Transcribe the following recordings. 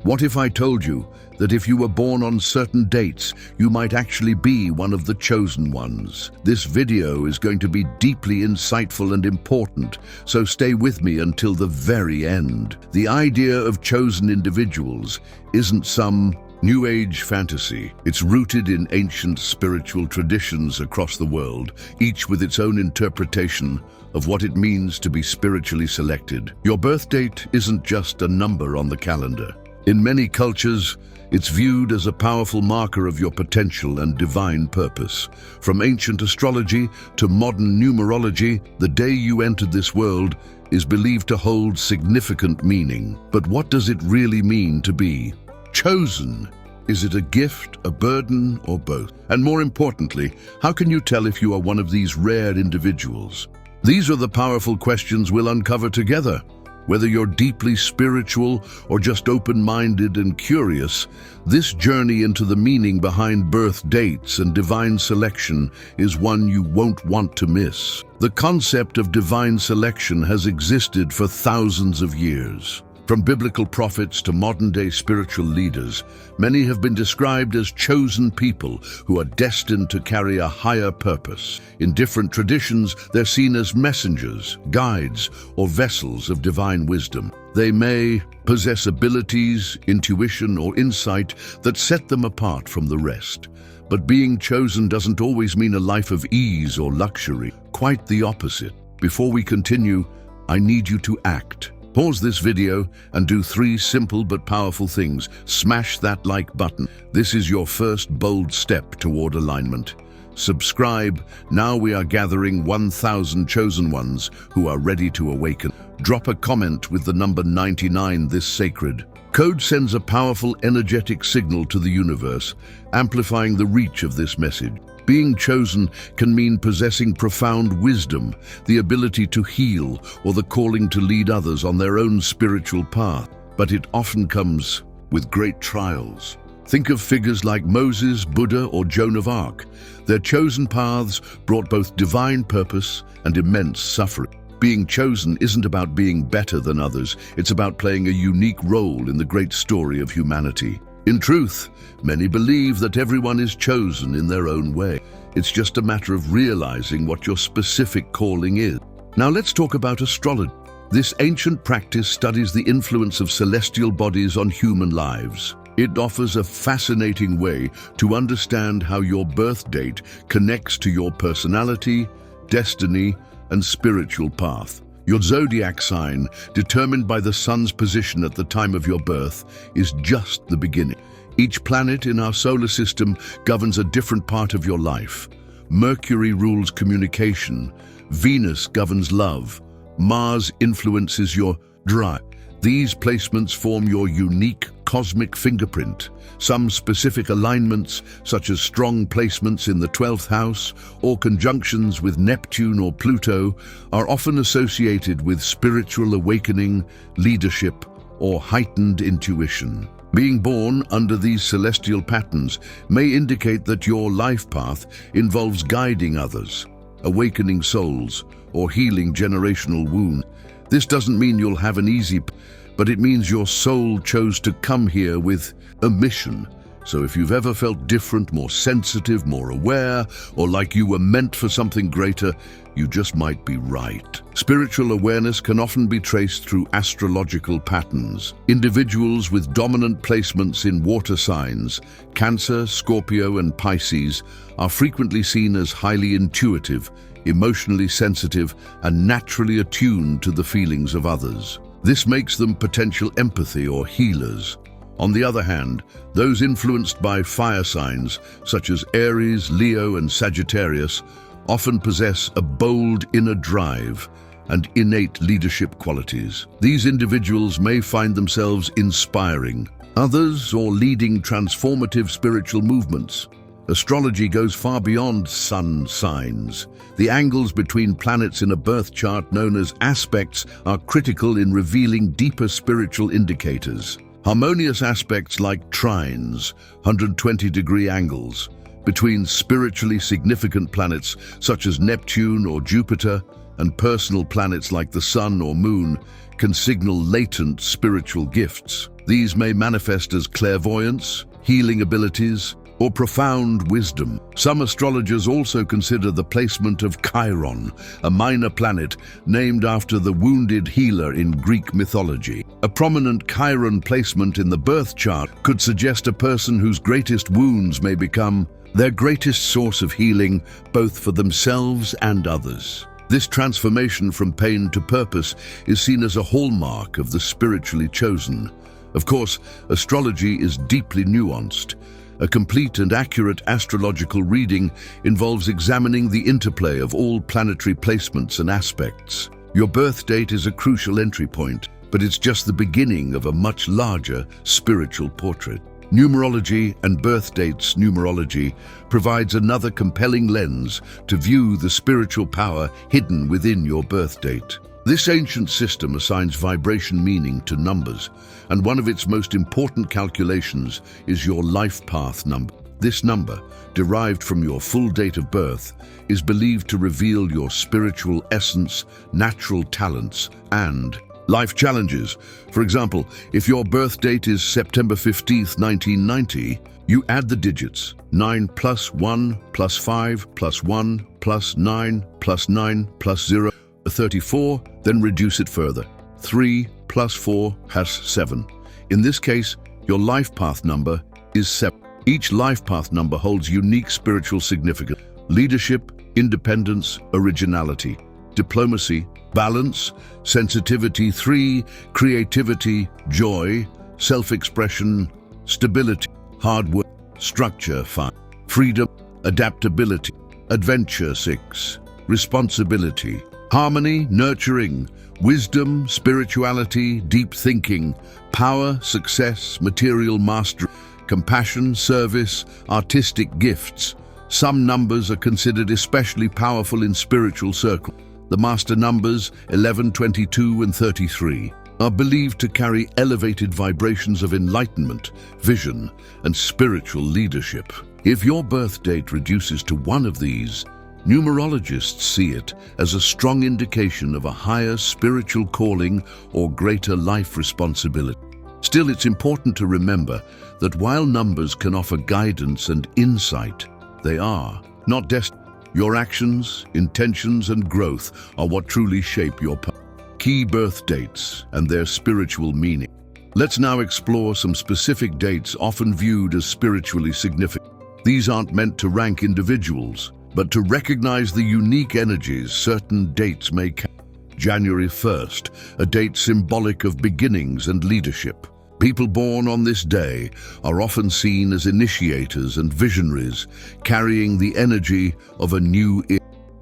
What if I told you that if you were born on certain dates, you might actually be one of the chosen ones? This video is going to be deeply insightful and important, so stay with me until the very end. The idea of chosen individuals isn't some New Age fantasy. It's rooted in ancient spiritual traditions across the world, each with its own interpretation of what it means to be spiritually selected. Your birth date isn't just a number on the calendar. In many cultures, it's viewed as a powerful marker of your potential and divine purpose. From ancient astrology to modern numerology, the day you entered this world is believed to hold significant meaning. But what does it really mean to be chosen? Is it a gift, a burden, or both? And more importantly, how can you tell if you are one of these rare individuals? These are the powerful questions we'll uncover together. Whether you're deeply spiritual or just open-minded and curious, this journey into the meaning behind birth dates and divine selection is one you won't want to miss. The concept of divine selection has existed for thousands of years. From biblical prophets to modern-day spiritual leaders, many have been described as chosen people who are destined to carry a higher purpose. In different traditions, they're seen as messengers, guides, or vessels of divine wisdom. They may possess abilities, intuition, or insight that set them apart from the rest. But being chosen doesn't always mean a life of ease or luxury. Quite the opposite. Before we continue, I need you to act. Pause this video and do 3 simple but powerful things. Smash that like button. This is your first bold step toward alignment. Subscribe. Now we are gathering 1,000 chosen ones who are ready to awaken. Drop a comment with the number 99. This sacred code sends a powerful energetic signal to the universe, amplifying the reach of this message. Being chosen can mean possessing profound wisdom, the ability to heal, or the calling to lead others on their own spiritual path. But it often comes with great trials. Think of figures like Moses, Buddha, or Joan of Arc. Their chosen paths brought both divine purpose and immense suffering. Being chosen isn't about being better than others, it's about playing a unique role in the great story of humanity. In truth, many believe that everyone is chosen in their own way. It's just a matter of realizing what your specific calling is. Now let's talk about astrology. This ancient practice studies the influence of celestial bodies on human lives. It offers a fascinating way to understand how your birth date connects to your personality, destiny, and spiritual path. Your zodiac sign, determined by the sun's position at the time of your birth, is just the beginning. Each planet in our solar system governs a different part of your life. Mercury rules communication, Venus governs love, Mars influences your drive. These placements form your unique cosmic fingerprint. Some specific alignments, such as strong placements in the 12th house or conjunctions with Neptune or Pluto, are often associated with spiritual awakening, leadership, or heightened intuition. Being born under these celestial patterns may indicate that your life path involves guiding others, awakening souls, or healing generational wounds. This doesn't mean you'll have an easy path, but it means your soul chose to come here with a mission. So if you've ever felt different, more sensitive, more aware, or like you were meant for something greater, you just might be right. Spiritual awareness can often be traced through astrological patterns. Individuals with dominant placements in water signs, Cancer, Scorpio, and Pisces, are frequently seen as highly intuitive, emotionally sensitive, and naturally attuned to the feelings of others. This makes them potential empathy or healers. On the other hand, those influenced by fire signs, such as Aries, Leo, and Sagittarius, often possess a bold inner drive and innate leadership qualities. These individuals may find themselves inspiring others or leading transformative spiritual movements. Astrology goes far beyond sun signs. The angles between planets in a birth chart, known as aspects, are critical in revealing deeper spiritual indicators. Harmonious aspects like trines, 120-degree angles, between spiritually significant planets such as Neptune or Jupiter and personal planets like the Sun or Moon can signal latent spiritual gifts. These may manifest as clairvoyance, healing abilities, or profound wisdom. Some astrologers also consider the placement of Chiron, a minor planet named after the wounded healer in Greek mythology. A prominent Chiron placement in the birth chart could suggest a person whose greatest wounds may become their greatest source of healing, both for themselves and others. This transformation from pain to purpose is seen as a hallmark of the spiritually chosen. Of course, astrology is deeply nuanced. A complete and accurate astrological reading involves examining the interplay of all planetary placements and aspects. Your birth date is a crucial entry point, but it's just the beginning of a much larger spiritual portrait. Numerology and birth dates numerology provides another compelling lens to view the spiritual power hidden within your birth date. This ancient system assigns vibration meaning to numbers, and one of its most important calculations is your life path number. This number, derived from your full date of birth, is believed to reveal your spiritual essence, natural talents, and life challenges. For example, if your birth date is September 15th, 1990, you add the digits 9 plus 1 plus 5 plus 1 plus 9 plus 9 plus 0, 34, then reduce it further. 3 plus 4 has 7. In this case, your life path number is 7. Each life path number holds unique spiritual significance: leadership, independence, originality, diplomacy, balance, sensitivity. 3, creativity, joy, self-expression, stability, hard work, structure. 5, freedom, adaptability, adventure. 6, responsibility, harmony, nurturing, wisdom, spirituality, deep thinking, power, success, material mastery, compassion, service, artistic gifts. Some numbers are considered especially powerful in spiritual circles. The master numbers 11, 22, and 33 are believed to carry elevated vibrations of enlightenment, vision, and spiritual leadership. If your birth date reduces to one of these, numerologists see it as a strong indication of a higher spiritual calling or greater life responsibility. Still, it's important to remember that while numbers can offer guidance and insight, they are not destined. Your actions, intentions, and growth are what truly shape your path. Key birth dates and their spiritual meaning. Let's now explore some specific dates often viewed as spiritually significant. These aren't meant to rank individuals, but to recognize the unique energies certain dates may carry. January 1st, a date symbolic of beginnings and leadership. People born on this day are often seen as initiators and visionaries, carrying the energy of a new era.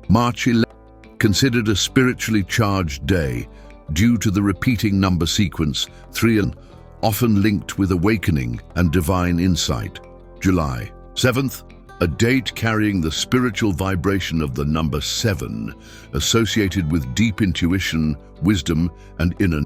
March 11th, considered a spiritually charged day due to the repeating number sequence 3 and often linked with awakening and divine insight. July 7th, a date carrying the spiritual vibration of the number 7, associated with deep intuition, wisdom, and inner.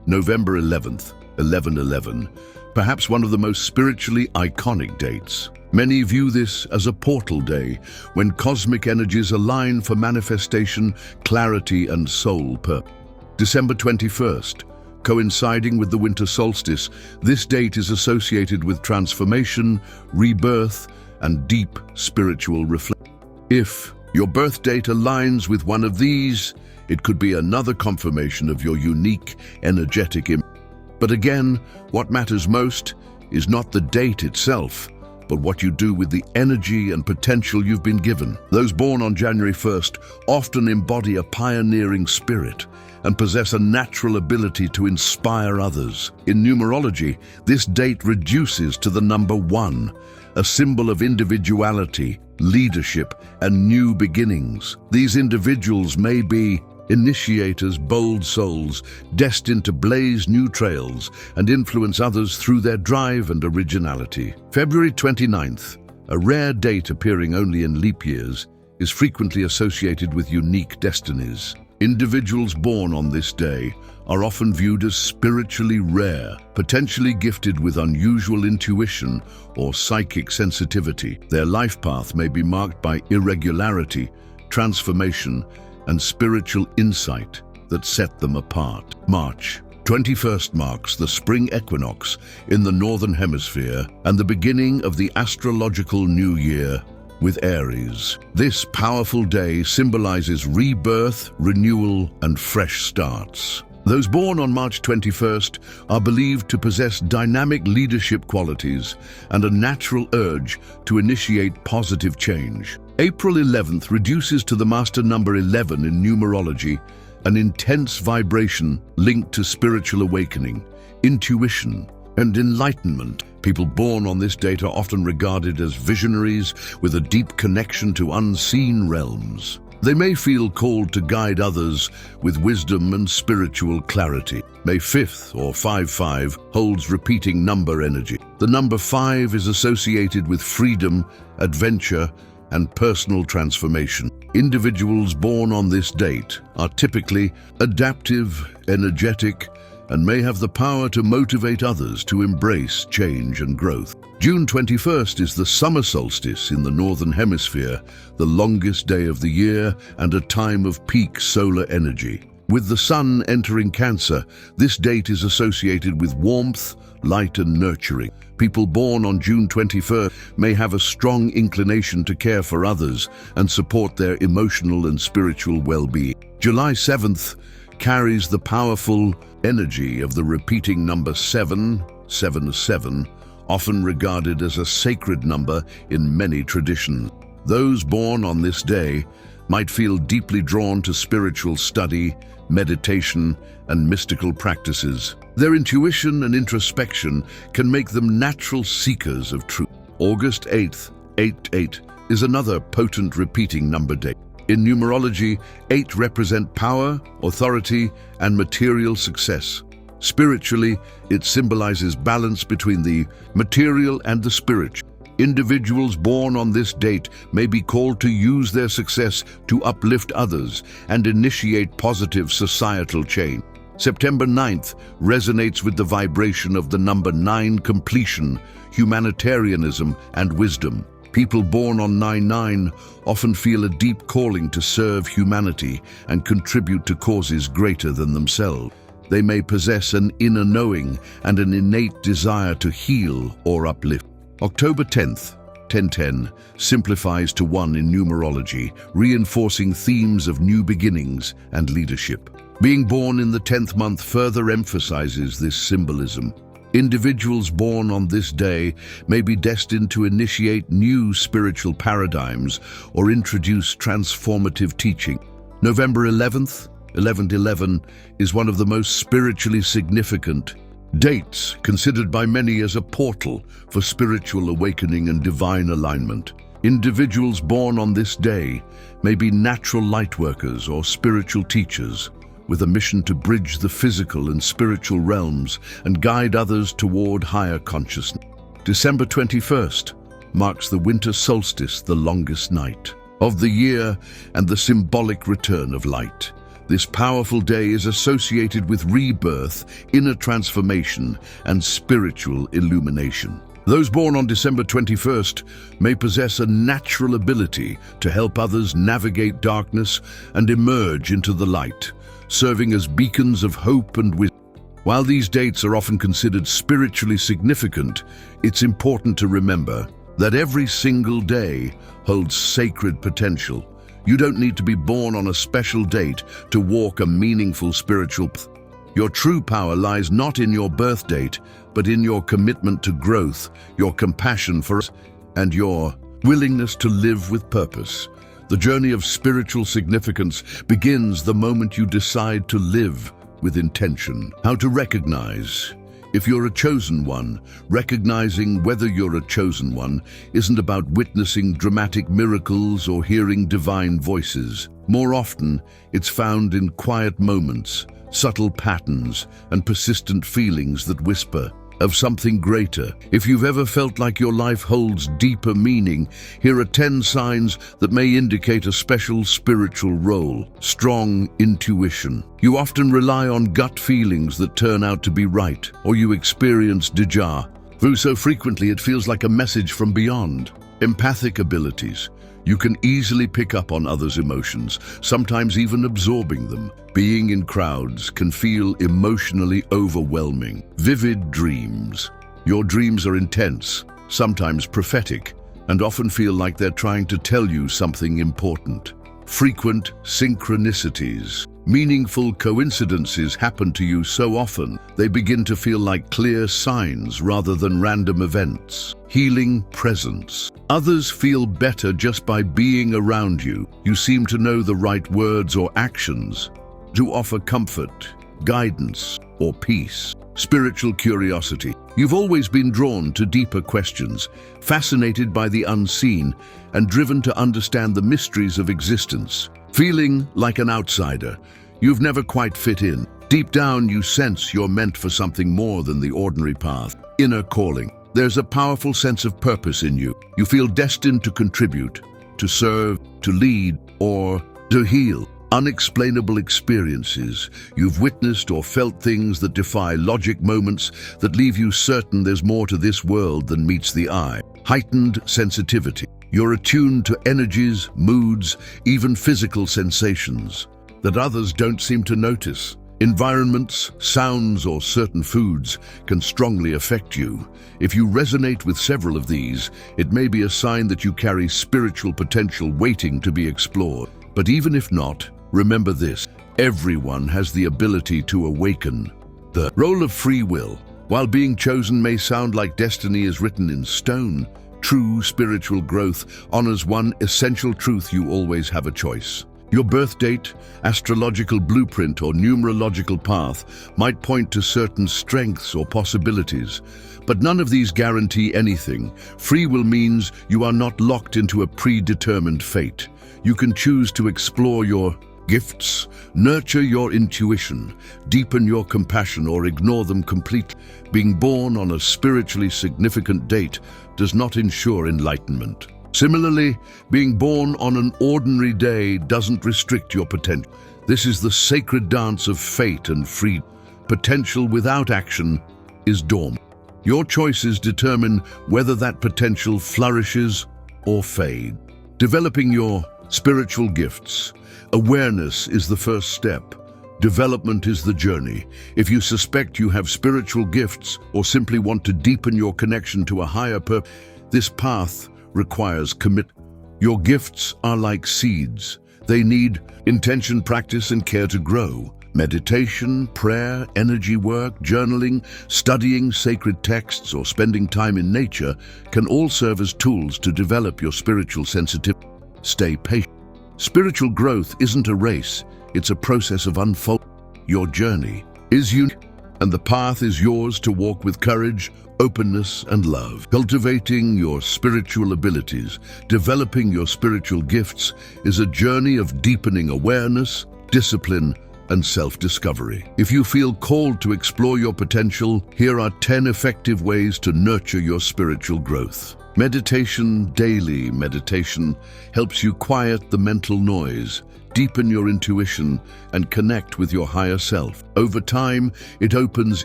November 11th, 1111, perhaps one of the most spiritually iconic dates. Many view this as a portal day, when cosmic energies align for manifestation, clarity, and soul purpose. December 21st, coinciding with the winter solstice, this date is associated with transformation, rebirth, and deep spiritual reflection. If your birth date aligns with one of these, it could be another confirmation of your unique, energetic impact. But again, what matters most is not the date itself, but what you do with the energy and potential you've been given. Those born on January 1st often embody a pioneering spirit and possess a natural ability to inspire others. In numerology, this date reduces to the number 1, a symbol of individuality, leadership, and new beginnings. These individuals may be initiators, bold souls, destined to blaze new trails and influence others through their drive and originality. February 29th, a rare date appearing only in leap years, is frequently associated with unique destinies. Individuals born on this day are often viewed as spiritually rare, potentially gifted with unusual intuition or psychic sensitivity. Their life path may be marked by irregularity, transformation, and spiritual insight that set them apart. March 21st marks the spring equinox in the northern hemisphere and the beginning of the astrological new year with Aries. This powerful day symbolizes rebirth, renewal, and fresh starts. Those born on March 21st are believed to possess dynamic leadership qualities and a natural urge to initiate positive change. April 11th reduces to the master number 11 in numerology, an intense vibration linked to spiritual awakening, intuition, and enlightenment. People born on this date are often regarded as visionaries with a deep connection to unseen realms. They may feel called to guide others with wisdom and spiritual clarity. May 5th, or 5-5, holds repeating number energy. The number 5 is associated with freedom, adventure, and personal transformation. Individuals born on this date are typically adaptive, energetic, and may have the power to motivate others to embrace change and growth. June 21st is the summer solstice in the northern hemisphere, the longest day of the year and a time of peak solar energy. With the sun entering Cancer, this date is associated with warmth, light, and nurturing. People born on June 21st may have a strong inclination to care for others and support their emotional and spiritual well-being. July 7th carries the powerful energy of the repeating number 7, 7, often regarded as a sacred number in many traditions. Those born on this day might feel deeply drawn to spiritual study, meditation, and mystical practices. Their intuition and introspection can make them natural seekers of truth. August 8th, 8 is another potent repeating number day. In numerology, 8 represent power, authority, and material success. Spiritually, it symbolizes balance between the material and the spiritual. Individuals born on this date may be called to use their success to uplift others and initiate positive societal change. September 9th resonates with the vibration of the number 9, completion, humanitarianism, and wisdom. People born on 9/9 often feel a deep calling to serve humanity and contribute to causes greater than themselves. They may possess an inner knowing and an innate desire to heal or uplift. October 10th, 1010, simplifies to 1 in numerology, reinforcing themes of new beginnings and leadership. Being born in the 10th month further emphasizes this symbolism. Individuals born on this day may be destined to initiate new spiritual paradigms or introduce transformative teaching. November 11th, 1111, is one of the most spiritually significant dates, considered by many as a portal for spiritual awakening and divine alignment. Individuals born on this day may be natural lightworkers or spiritual teachers, with a mission to bridge the physical and spiritual realms and guide others toward higher consciousness. December 21st marks the winter solstice, the longest night of the year and the symbolic return of light. This powerful day is associated with rebirth, inner transformation, and spiritual illumination. Those born on December 21st may possess a natural ability to help others navigate darkness and emerge into the light, serving as beacons of hope and wisdom. While these dates are often considered spiritually significant, it's important to remember that every single day holds sacred potential. You don't need to be born on a special date to walk a meaningful spiritual path. Your true power lies not in your birth date, but in your commitment to growth, your compassion for others, and your willingness to live with purpose. The journey of spiritual significance begins the moment you decide to live with intention. How to recognize if you're a chosen one. Recognizing whether you're a chosen one isn't about witnessing dramatic miracles or hearing divine voices. More often, it's found in quiet moments, subtle patterns, and persistent feelings that whisper of something greater. If you've ever felt like your life holds deeper meaning, here are 10 signs that may indicate a special spiritual role. Strong intuition. You often rely on gut feelings that turn out to be right, or you experience déjà vu so frequently it feels like a message from beyond. Empathic abilities. You can easily pick up on others' emotions, sometimes even absorbing them. Being in crowds can feel emotionally overwhelming. Vivid dreams. Your dreams are intense, sometimes prophetic, and often feel like they're trying to tell you something important. Frequent synchronicities. Meaningful coincidences happen to you so often, they begin to feel like clear signs rather than random events. Healing presence. Others feel better just by being around you. You seem to know the right words or actions to offer comfort, guidance, or peace. Spiritual curiosity. You've always been drawn to deeper questions, fascinated by the unseen, and driven to understand the mysteries of existence. Feeling like an outsider, you've never quite fit in. Deep down, you sense you're meant for something more than the ordinary path. Inner calling. There's a powerful sense of purpose in you. You feel destined to contribute, to serve, to lead, or to heal. Unexplainable experiences. You've witnessed or felt things that defy logic, moments that leave you certain there's more to this world than meets the eye. Heightened sensitivity. You're attuned to energies, moods, even physical sensations that others don't seem to notice. Environments, sounds, or certain foods can strongly affect you. If you resonate with several of these, it may be a sign that you carry spiritual potential waiting to be explored. But even if not, remember this: everyone has the ability to awaken. The role of free will. While being chosen may sound like destiny is written in stone, true spiritual growth honors one essential truth: you always have a choice. Your birth date, astrological blueprint, or numerological path might point to certain strengths or possibilities, but none of these guarantee anything. Free will means you are not locked into a predetermined fate. You can choose to explore your gifts, nurture your intuition, deepen your compassion, or ignore them completely. Being born on a spiritually significant date does not ensure enlightenment. Similarly, being born on an ordinary day doesn't restrict your potential. This is the sacred dance of fate and freedom. Potential without action is dormant. Your choices determine whether that potential flourishes or fades. Developing your spiritual gifts. Awareness is the first step. Development is the journey. If you suspect you have spiritual gifts or simply want to deepen your connection to a higher purpose, this path requires commitment. Your gifts are like seeds. They need intention, practice, and care to grow. Meditation, prayer, energy work, journaling, studying sacred texts, or spending time in nature can all serve as tools to develop your spiritual sensitivity. Stay patient. Spiritual growth isn't a race, it's a process of unfolding. Your journey is unique, and the path is yours to walk with courage, openness, and love. Cultivating your spiritual abilities, developing your spiritual gifts, is a journey of deepening awareness, discipline, and self-discovery. If you feel called to explore your potential, here are 10 effective ways to nurture your spiritual growth. Meditation. Daily meditation helps you quiet the mental noise, deepen your intuition, and connect with your higher self. Over time, it opens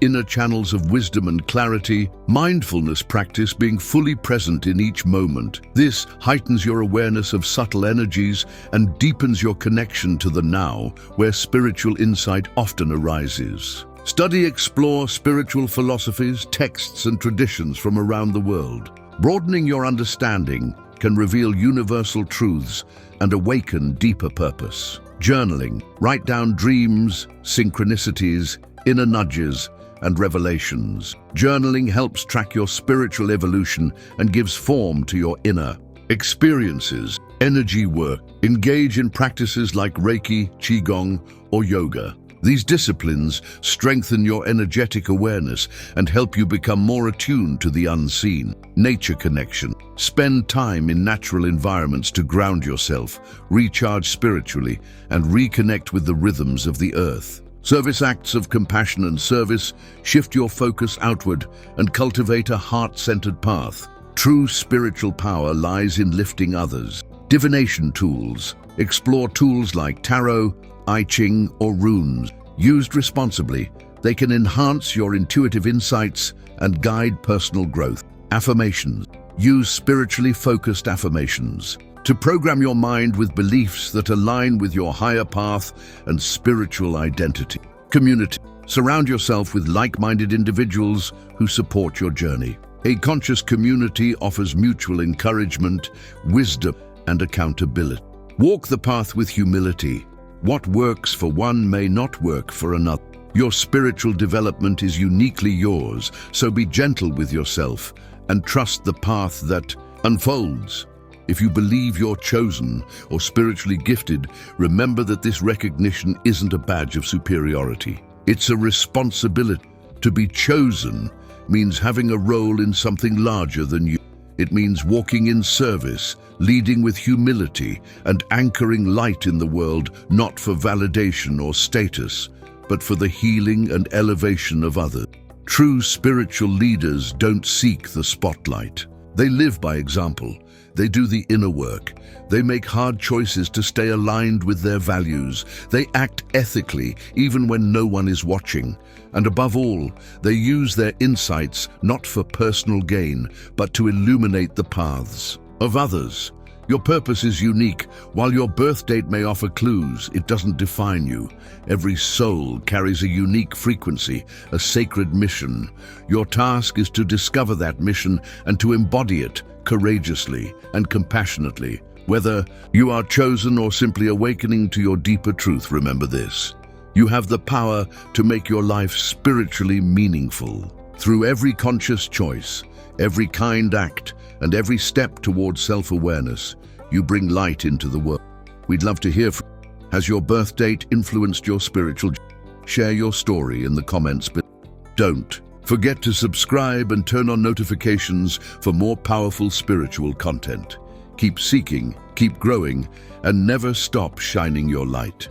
inner channels of wisdom and clarity. Mindfulness practice, being fully present in each moment. This heightens your awareness of subtle energies and deepens your connection to the now, where spiritual insight often arises. Study, explore spiritual philosophies, texts, and traditions from around the world. Broadening your understanding can reveal universal truths and awaken deeper purpose. Journaling. Write down dreams, synchronicities, inner nudges, and revelations. Journaling helps track your spiritual evolution and gives form to your inner experiences. Energy work. Engage in practices like Reiki, Qigong, or yoga. These disciplines strengthen your energetic awareness and help you become more attuned to the unseen. Nature connection. Spend time in natural environments to ground yourself, recharge spiritually, and reconnect with the rhythms of the earth. Service. Acts of compassion and service shift your focus outward and cultivate a heart-centered path. True spiritual power lies in lifting others. Divination tools. Explore tools like tarot, I Ching, or runes. Used responsibly, they can enhance your intuitive insights and guide personal growth. Affirmations. Use spiritually focused affirmations to program your mind with beliefs that align with your higher path and spiritual identity. Community. Surround yourself with like-minded individuals who support your journey. A conscious community offers mutual encouragement, wisdom, and accountability. Walk the path with humility. What works for one may not work for another. Your spiritual development is uniquely yours, so be gentle with yourself and trust the path that unfolds. If you believe you're chosen or spiritually gifted, remember that this recognition isn't a badge of superiority. It's a responsibility. To be chosen means having a role in something larger than you. It means walking in service, leading with humility, and anchoring light in the world, not for validation or status, but for the healing and elevation of others. True spiritual leaders don't seek the spotlight. They live by example. They do the inner work. They make hard choices to stay aligned with their values. They act ethically, even when no one is watching. And above all, they use their insights not for personal gain, but to illuminate the paths of others. Your purpose is unique. While your birth date may offer clues, it doesn't define you. Every soul carries a unique frequency, a sacred mission. Your task is to discover that mission and to embody it courageously and compassionately. Whether you are chosen or simply awakening to your deeper truth, remember this: you have the power to make your life spiritually meaningful. Through every conscious choice, every kind act, and every step towards self-awareness, you bring light into the world. We'd love to hear from you. Has your birth date influenced your spiritual journey? Share your story in the comments below. Don't forget to subscribe and turn on notifications for more powerful spiritual content. Keep seeking, keep growing, and never stop shining your light.